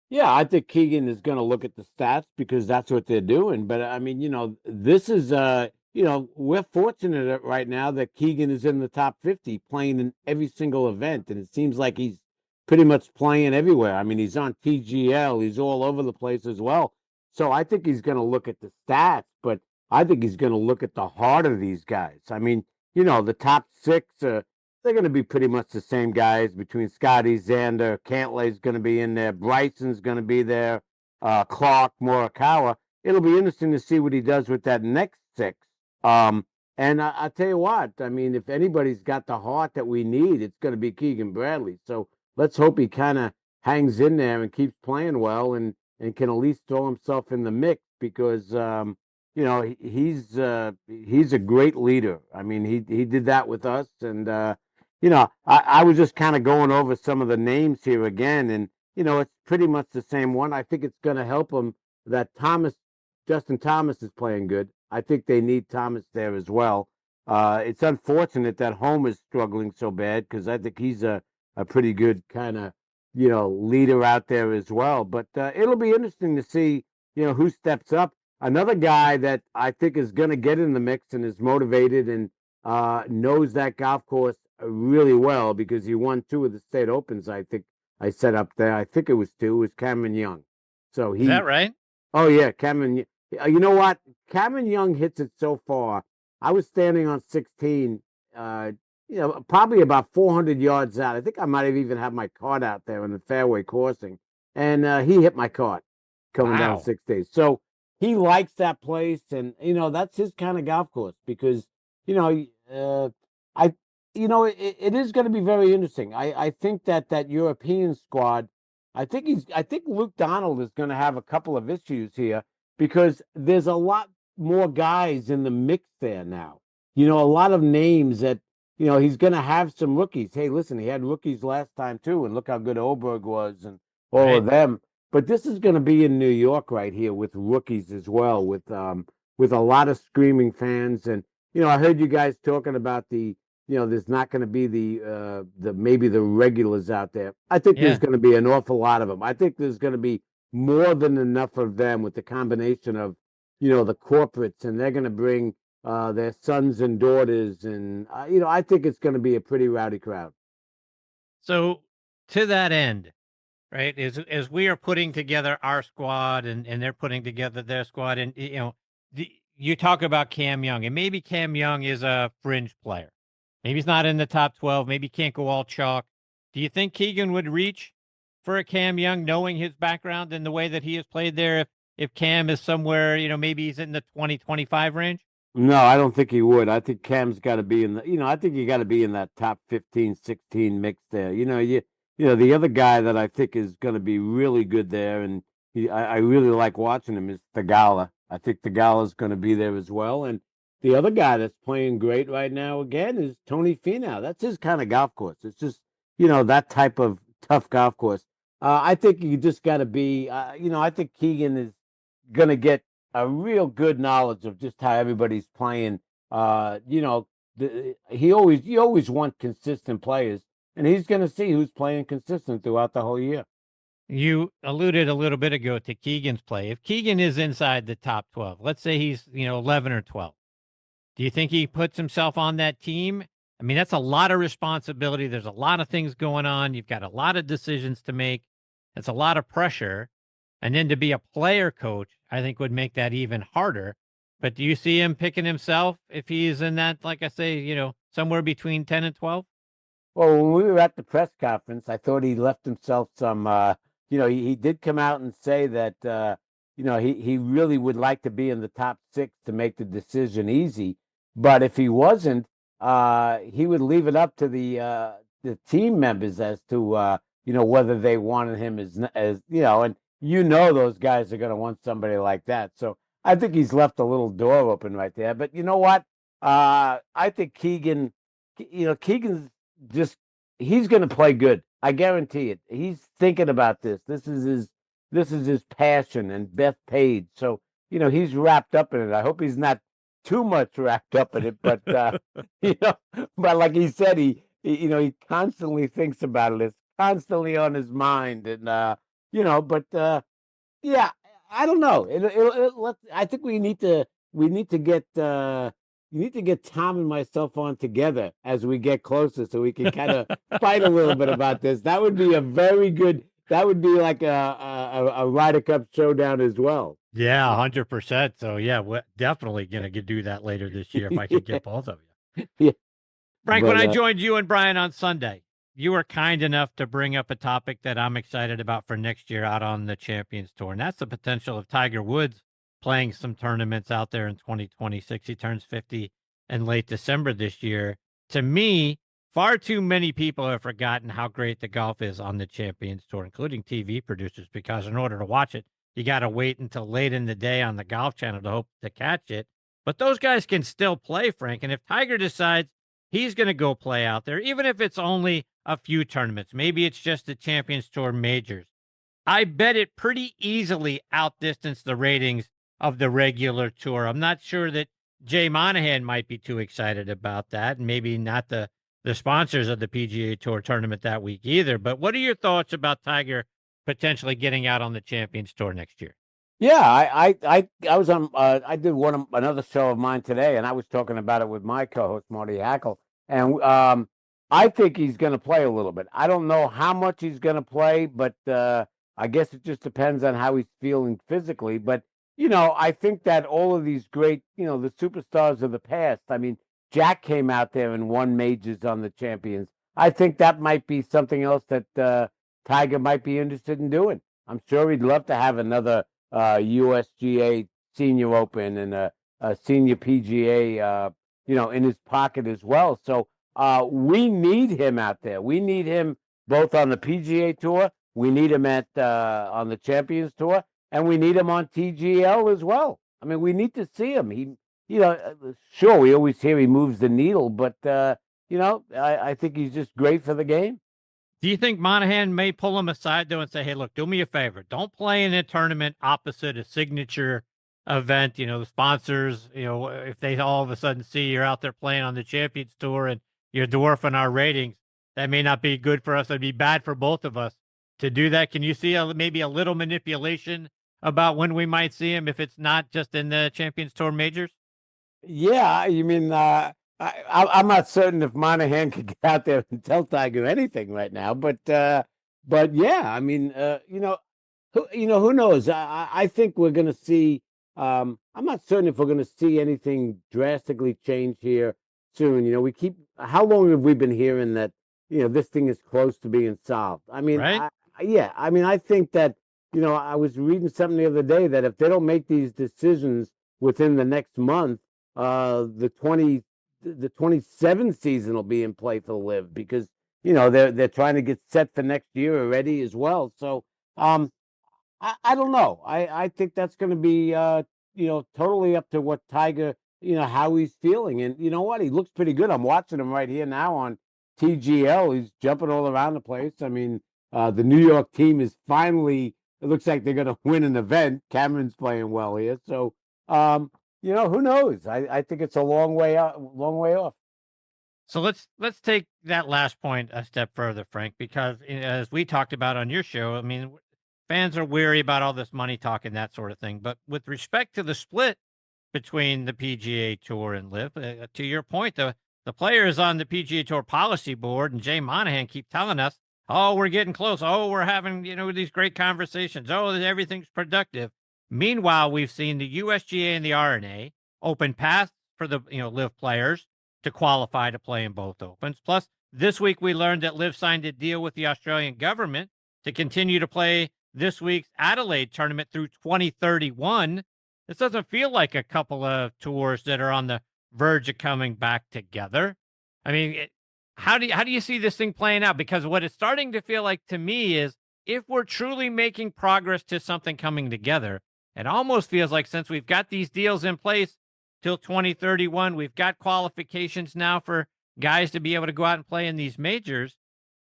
Yeah, I think Keegan is going to look at the stats because that's what they're doing. But I mean, this is, we're fortunate right now that Keegan is in the top 50 playing in every single event. And it seems like he's pretty much playing everywhere. I mean, he's on TGL. He's all over the place as well. So I think he's going to look at the stats, but I think he's going to look at the heart of these guys. I mean, the top six, they're going to be pretty much the same guys between Scotty, Xander, Cantlay's going to be in there, Bryson's going to be there, Clark, Morikawa. It'll be interesting to see what he does with that next six. And I tell you what, I mean, if anybody's got the heart that we need, it's going to be Keegan Bradley. So let's hope he kind of hangs in there and keeps playing well and can at least throw himself in the mix because, he's a great leader. I mean, he did that with us. And, I was just kind of going over some of the names here again, and, it's pretty much the same one. I think it's going to help him that Justin Thomas is playing good. I think they need Thomas there as well. It's unfortunate that Home is struggling so bad because I think he's a pretty good kind of, leader out there as well. But it'll be interesting to see, who steps up. Another guy that I think is going to get in the mix and is motivated and knows that golf course really well because he won 2 of the state opens, I think I set up there. I think it was 2. It was Cameron Young. So Is that right? Oh yeah, Cameron. You know what? Cameron Young hits it so far. I was standing on 16. Probably about 400 yards out. I think I might have even had my cart out there in the fairway coursing, and he hit my cart coming down Wow. 16. So he likes that place, and that's his kind of golf course because I it is going to be very interesting. I think that European squad. I think Luke Donald is going to have a couple of issues here because there's a lot more guys in the mix there now. A lot of names that he's going to have some rookies. Hey, listen, he had rookies last time too, and look how good Oberg was and all of them. But this is going to be in New York right here with rookies as well, with a lot of screaming fans. And I heard you guys talking about there's not going to be the maybe the regulars out there. I think there's going to be an awful lot of them. I think there's going to be more than enough of them with the combination of the corporates, and they're going to bring their sons and daughters, and I think it's going to be a pretty rowdy crowd. So to that end, right, as we are putting together our squad and they're putting together their squad, and you talk about Cam Young, and maybe Cam Young is a fringe player. Maybe he's not in the top 12. Maybe he can't go all chalk. Do you think Keegan would reach for a Cam Young, knowing his background and the way that he has played there, if Cam is somewhere, maybe he's in the 20-25 range? No, I don't think he would. I think Cam's got to be in the, I think you got to be in that top 15, 16 mix there. The other guy that I think is going to be really good there, and I really like watching him, is Thagala. I think Thagala's going to be there as well. And the other guy that's playing great right now, again, is Tony Finau. That's his kind of golf course. It's just, that type of tough golf course. I think you just got to be, I think Keegan is going to get a real good knowledge of just how everybody's playing. You always want consistent players, and he's going to see who's playing consistent throughout the whole year. You alluded a little bit ago to Keegan's play. If Keegan is inside the top 12, let's say he's 11 or 12. Do you think he puts himself on that team? I mean, that's a lot of responsibility. There's a lot of things going on. You've got a lot of decisions to make. It's a lot of pressure. And then to be a player coach, I think would make that even harder. But do you see him picking himself if he's in that, like I say, somewhere between 10 and 12? Well, when we were at the press conference, I thought he left himself some, he did come out and say that, he really would like to be in the top 6 to make the decision easy. But if he wasn't, he would leave it up to the team members as to whether they wanted him as and those guys are going to want somebody like that. So I think he's left a little door open right there. But you know what? I think Keegan's he's going to play good. I guarantee it. He's thinking about this. This is his passion, and Bethpage. So he's wrapped up in it. I hope he's not too much wrapped up in it, but but like he said, he constantly thinks about it. It's constantly on his mind, and yeah, I don't know. I think we need to get you need to get Tom and myself on together as we get closer, so we can kind of fight a little bit about this. That would be a very good. That would be like a Ryder Cup showdown as well. Yeah, 100%. So, yeah, we're definitely going to do that later this year if I could get both of you. Yeah. Frank, when I joined you and Brian on Sunday, you were kind enough to bring up a topic that I'm excited about for next year out on the Champions Tour, and that's the potential of Tiger Woods playing some tournaments out there in 2026. He turns 50 in late December this year. To me, far too many people have forgotten how great the golf is on the Champions Tour, including TV producers, because in order to watch it, you got to wait until late in the day on the Golf Channel to hope to catch it. But those guys can still play, Frank. And if Tiger decides he's going to go play out there, even if it's only a few tournaments, maybe it's just the Champions Tour majors, I bet it pretty easily outdistanced the ratings of the regular tour. I'm not sure that Jay Monahan might be too excited about that, and maybe not the sponsors of the PGA Tour tournament that week either. But what are your thoughts about Tiger potentially getting out on the Champions Tour next year? Yeah, I was on. I did another show of mine today, and I was talking about it with my co-host Marty Hackle, and I think he's going to play a little bit. I don't know how much he's going to play, but I guess it just depends on how he's feeling physically. But, I think that all of these great, the superstars of the past, I mean, Jack came out there and won majors on the Champions. I think that might be something else that Tiger might be interested in doing. I'm sure he'd love to have another USGA Senior Open and a Senior PGA, in his pocket as well. So we need him out there. We need him both on the PGA Tour. We need him on the Champions Tour, and we need him on TGL as well. I mean, we need to see him. Sure, we always hear he moves the needle, but I think he's just great for the game. Do you think Monahan may pull him aside, though, and say, hey, look, do me a favor. Don't play in a tournament opposite a signature event. The sponsors, if they all of a sudden see you're out there playing on the Champions Tour and you're dwarfing our ratings, that may not be good for us. It'd be bad for both of us to do that. Can you see maybe a little manipulation about when we might see him if it's not just in the Champions Tour majors? Yeah, you mean I'm not certain if Monahan could get out there and tell Tiger anything right now, but yeah, I mean, who knows? I think we're going to see. I'm not certain if we're going to see anything drastically change here soon. How long have we been hearing that this thing is close to being solved? I mean, right? I think that I was reading something the other day that if they don't make these decisions within the next month, the 27th season will be in play for the Live because they're trying to get set for next year already as well. So I don't know. I think that's going to be totally up to what Tiger how he's feeling, and you know what, he looks pretty good. I'm watching him right here now on TGL. He's jumping all around the place. I mean, the New York team is finally. It looks like they're going to win an event. Cameron's playing well here, so. Who knows? I think it's a long way out, long way off. So let's take that last point a step further, Frank, because as we talked about on your show, I mean, fans are weary about all this money talk and that sort of thing. But with respect to the split between the PGA Tour and Live, to your point, the players on the PGA Tour policy board and Jay Monahan keep telling us, oh, we're getting close. Oh, we're having, these great conversations. Oh, everything's productive. Meanwhile, we've seen the USGA and the R&A open paths for the Live players to qualify to play in both Opens. Plus, this week we learned that Live signed a deal with the Australian government to continue to play this week's Adelaide tournament through 2031. This doesn't feel like a couple of tours that are on the verge of coming back together. I mean, how do you see this thing playing out? Because what it's starting to feel like to me is if we're truly making progress to something coming together, it almost feels like since we've got these deals in place till 2031, we've got qualifications now for guys to be able to go out and play in these majors,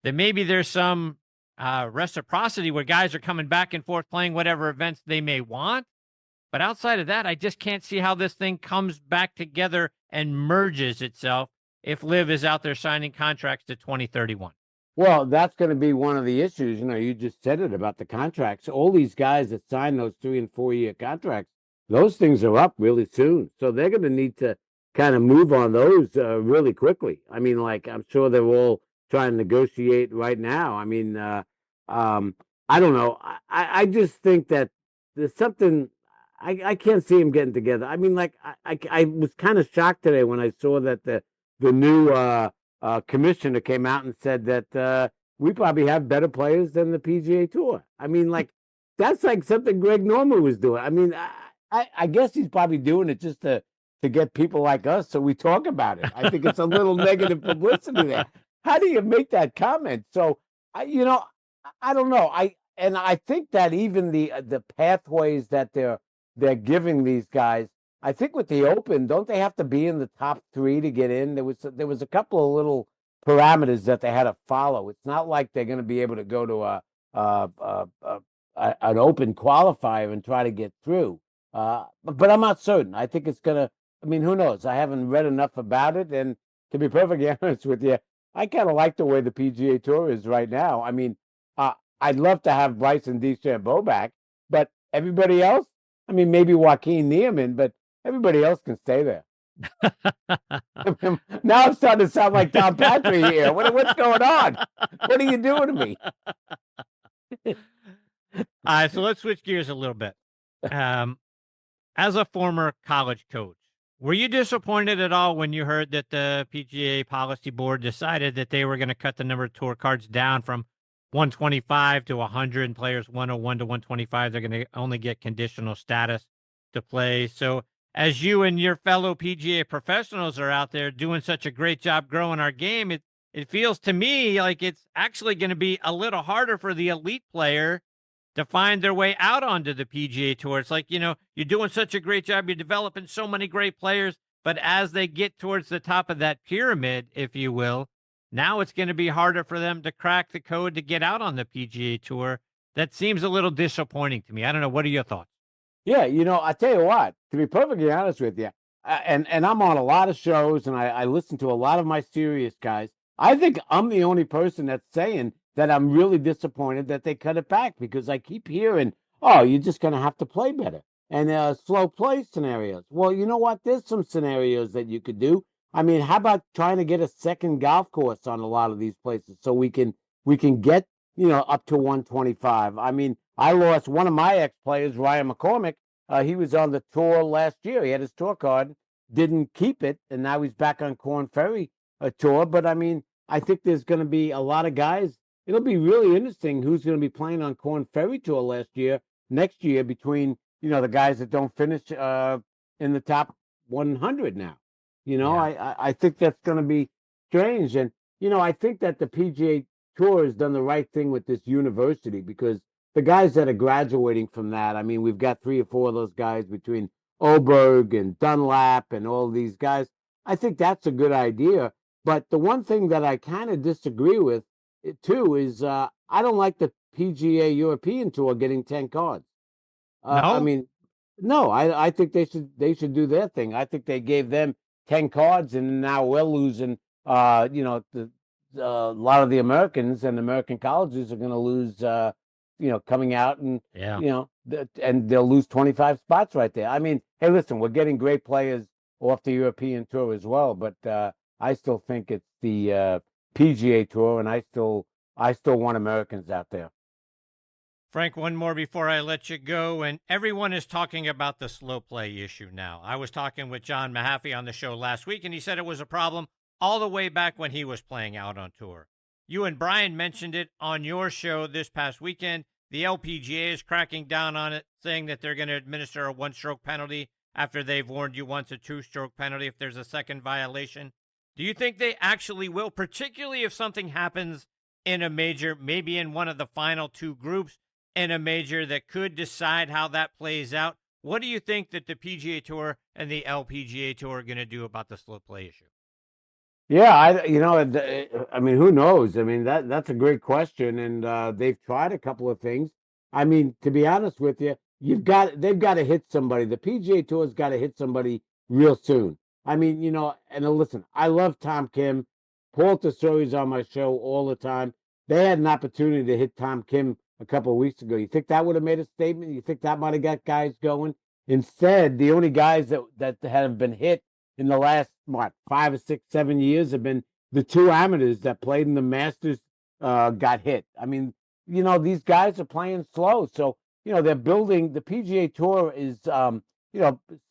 that maybe there's some reciprocity where guys are coming back and forth playing whatever events they may want. But outside of that, I just can't see how this thing comes back together and merges itself if Liv is out there signing contracts to 2031. Well, that's going to be one of the issues. You just said it about the contracts. All these guys that sign those 3 and 4 year contracts, those things are up really soon. So they're going to need to kind of move on those really quickly. I mean, I'm sure they're all trying to negotiate right now. I mean, I don't know. I just think that there's something. I can't see them getting together. I mean, I was kind of shocked today when I saw that the new commissioner came out and said that we probably have better players than the PGA Tour. I mean, that's like something Greg Norman was doing. I mean, I guess he's probably doing it just to get people like us so we talk about it. I think it's a little negative publicity there. How do you make that comment? So, I don't know. I think that even the pathways that they're giving these guys, I think with the Open, don't they have to be in the top 3 to get in? There was a couple of little parameters that they had to follow. It's not like they're going to be able to go to an Open qualifier and try to get through. But I'm not certain. I think it's going to. I mean, who knows? I haven't read enough about it, and to be perfectly honest with you, I kind of like the way the PGA Tour is right now. I mean, I'd love to have Bryson DeChambeau back, but everybody else. I mean, maybe Joaquin Niemann, but everybody else can stay there. Now it's starting to sound like Tom Patri here. What's going on? What are you doing to me? All right, so let's switch gears a little bit. As a former college coach, were you disappointed at all when you heard that the PGA Policy Board decided that they were going to cut the number of tour cards down from 125 to 100 and players 101 to 125? They're going to only get conditional status to play. So as you and your fellow PGA professionals are out there doing such a great job growing our game, it feels to me like it's actually going to be a little harder for the elite player to find their way out onto the PGA Tour. It's like, you're doing such a great job. You're developing so many great players. But as they get towards the top of that pyramid, if you will, now it's going to be harder for them to crack the code to get out on the PGA Tour. That seems a little disappointing to me. I don't know. What are your thoughts? Yeah, I tell you what, to be perfectly honest with you, and I'm on a lot of shows and I listen to a lot of my serious guys. I think I'm the only person that's saying that I'm really disappointed that they cut it back, because I keep hearing, oh, you're just going to have to play better. And slow play scenarios. Well, you know what? There's some scenarios that you could do. I mean, how about trying to get a second golf course on a lot of these places so we can get, up to 125. I mean, I lost one of my ex-players, Ryan McCormick. He was on the tour last year. He had his tour card, didn't keep it, and now he's back on Corn Ferry tour. But, I mean, I think there's going to be a lot of guys. It'll be really interesting who's going to be playing on Corn Ferry Tour next year between, the guys that don't finish in the top 100 now. I think that's going to be strange. And, I think that the PGA Tour has done the right thing with this university, because the guys that are graduating from that, I mean, we've got 3 or 4 of those guys between Oberg and Dunlap and all these guys. I think that's a good idea. But the one thing that I kind of disagree with too is I don't like the PGA European Tour getting 10 cards. No? I mean, no, I think they should do their thing. I think they gave them 10 cards, and now we're losing. A lot of the Americans and American colleges are going to lose. Coming out and and they'll lose 25 spots right there. I mean, hey, listen, we're getting great players off the European Tour as well, but I still think it's the PGA Tour, and I still want Americans out there. Frank, one more before I let you go. And everyone is talking about the slow play issue now. I was talking with John Mahaffey on the show last week, and he said it was a problem all the way back when he was playing out on tour. You and Brian mentioned it on your show this past weekend. The LPGA is cracking down on it, saying that they're going to administer a 1-stroke penalty after they've warned you once, a 2-stroke penalty if there's a second violation. Do you think they actually will, particularly if something happens in a major, maybe in one of the final 2 groups in a major that could decide how that plays out? What do you think that the PGA Tour and the LPGA Tour are going to do about the slow play issue? Yeah, I mean, who knows? I mean, that's a great question, and they've tried a couple of things. I mean, to be honest with you, they've got to hit somebody. The PGA Tour's got to hit somebody real soon. I mean, and listen, I love Tom Kim. Paul Tesori's on my show all the time. They had an opportunity to hit Tom Kim a couple of weeks ago. You think that would have made a statement? You think that might have got guys going? Instead, the only guys that have been hit in the last, 5 or 6, 7 years have been the 2 amateurs that played in the Masters got hit. I mean, these guys are playing slow. So, they're building, the PGA Tour is,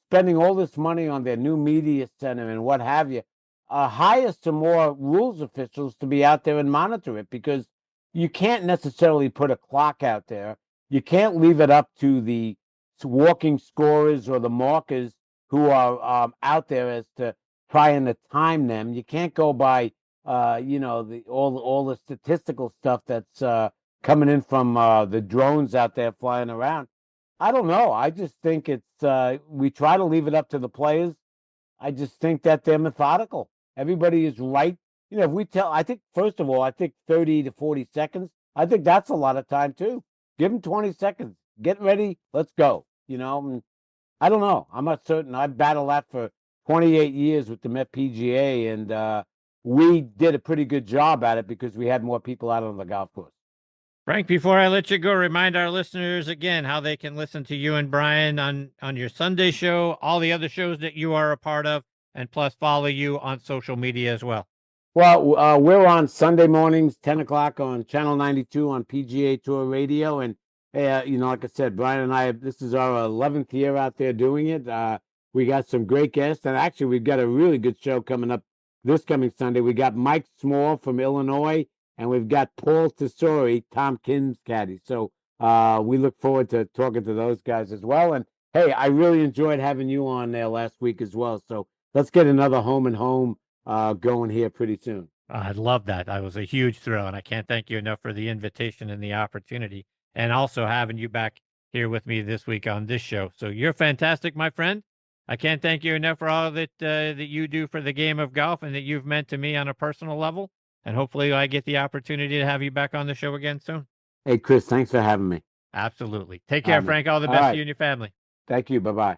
spending all this money on their new media center and what have you. Hire some more rules officials to be out there and monitor it, because you can't necessarily put a clock out there. You can't leave it up to the walking scorers or the markers who are out there as to trying to time them. You can't go by, all the statistical stuff that's coming in from the drones out there flying around. I don't know. I just think it's we try to leave it up to the players. I just think that they're methodical. Everybody is right. If we I think, first of all, I think 30 to 40 seconds, I think that's a lot of time too. Give them 20 seconds. Get ready. Let's go. And I don't know. I'm not certain. I've battled that for 28 years with the Met PGA, and we did a pretty good job at it because we had more people out on the golf course. Frank, before I let you go, remind our listeners again how they can listen to you and Brian on your Sunday show, all the other shows that you are a part of, and plus follow you on social media as well? Well, we're on Sunday mornings, 10 o'clock on Channel 92 on PGA Tour Radio. And, like I said, Brian and I, this is our 11th year out there doing it. We got some great guests. And actually, we've got a really good show coming up this coming Sunday. We got Mike Small from Illinois, and we've got Paul Tesori, Tom Kim's caddy. So we look forward to talking to those guys as well. And, hey, I really enjoyed having you on there last week as well. So let's get another home and home going here pretty soon. I love that. That was a huge thrill, and I can't thank you enough for the invitation and the opportunity, and also having you back here with me this week on this show. So you're fantastic, my friend. I can't thank you enough for all that that you do for the game of golf and that you've meant to me on a personal level. And hopefully I get the opportunity to have you back on the show again soon. Hey, Chris, thanks for having me. Absolutely. Take care, Frank. All the best to you and your family. Thank you. Bye-bye.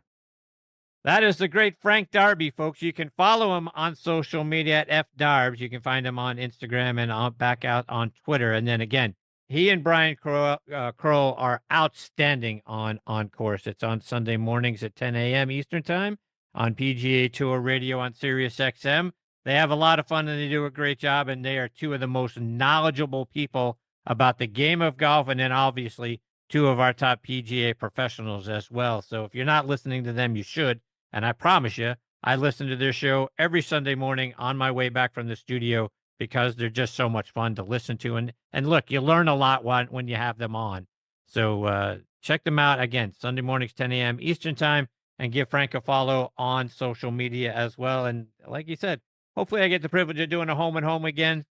That is the great Frank Darby, folks. You can follow him on social media at FDarbs. You can find him on Instagram and back out on Twitter. And then again, he and Brian Kroll are outstanding on course. It's on Sunday mornings at 10 a.m. Eastern Time on PGA Tour Radio on Sirius XM. They have a lot of fun and they do a great job. And they are two of the most knowledgeable people about the game of golf. And then obviously two of our top PGA professionals as well. So if you're not listening to them, you should. And I promise you, I listen to their show every Sunday morning on my way back from the studio because they're just so much fun to listen to. And look, you learn a lot when you have them on. So check them out again, Sunday mornings, 10 a.m. Eastern Time, and give Frank a follow on social media as well. And like you said, hopefully I get the privilege of doing a home and home again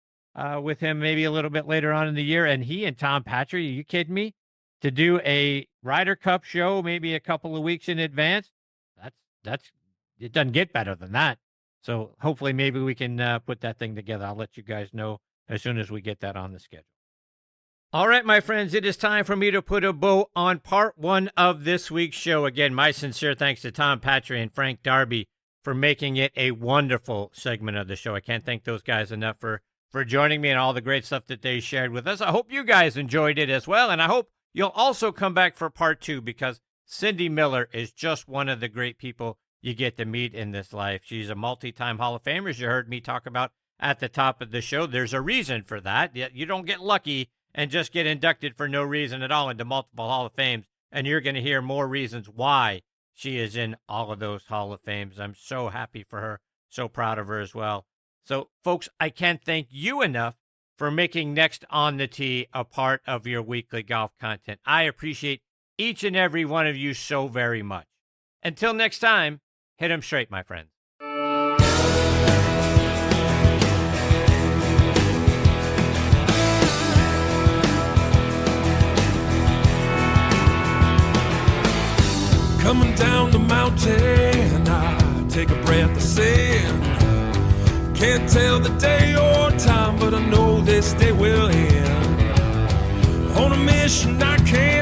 with him maybe a little bit later on in the year. And he and Tom Patri, are you kidding me? To do a Ryder Cup show maybe a couple of weeks in advance. It doesn't get better than that. So hopefully maybe we can put that thing together. I'll let you guys know as soon as we get that on the schedule. All right, my friends, it is time for me to put a bow on part one of this week's show. Again, my sincere thanks to Tom Patri and Frank Darby for making it a wonderful segment of the show. I can't thank those guys enough for joining me and all the great stuff that they shared with us. I hope you guys enjoyed it as well, and I hope you'll also come back for part two because Cindy Miller is just one of the great people you get to meet in this life. She's a multi-time Hall of Famer, as you heard me talk about at the top of the show. There's a reason for that. You don't get lucky and just get inducted for no reason at all into multiple Hall of Fames, and you're going to hear more reasons why she is in all of those Hall of Fames. I'm so happy for her, so proud of her as well. So, folks, I can't thank you enough for making Next on the Tee a part of your weekly golf content. I appreciate each and every one of you so very much. Until next time, hit 'em straight, my friends. Coming down the mountain, I take a breath of sin. Can't tell the day or time, but I know this day will end. On a mission I can't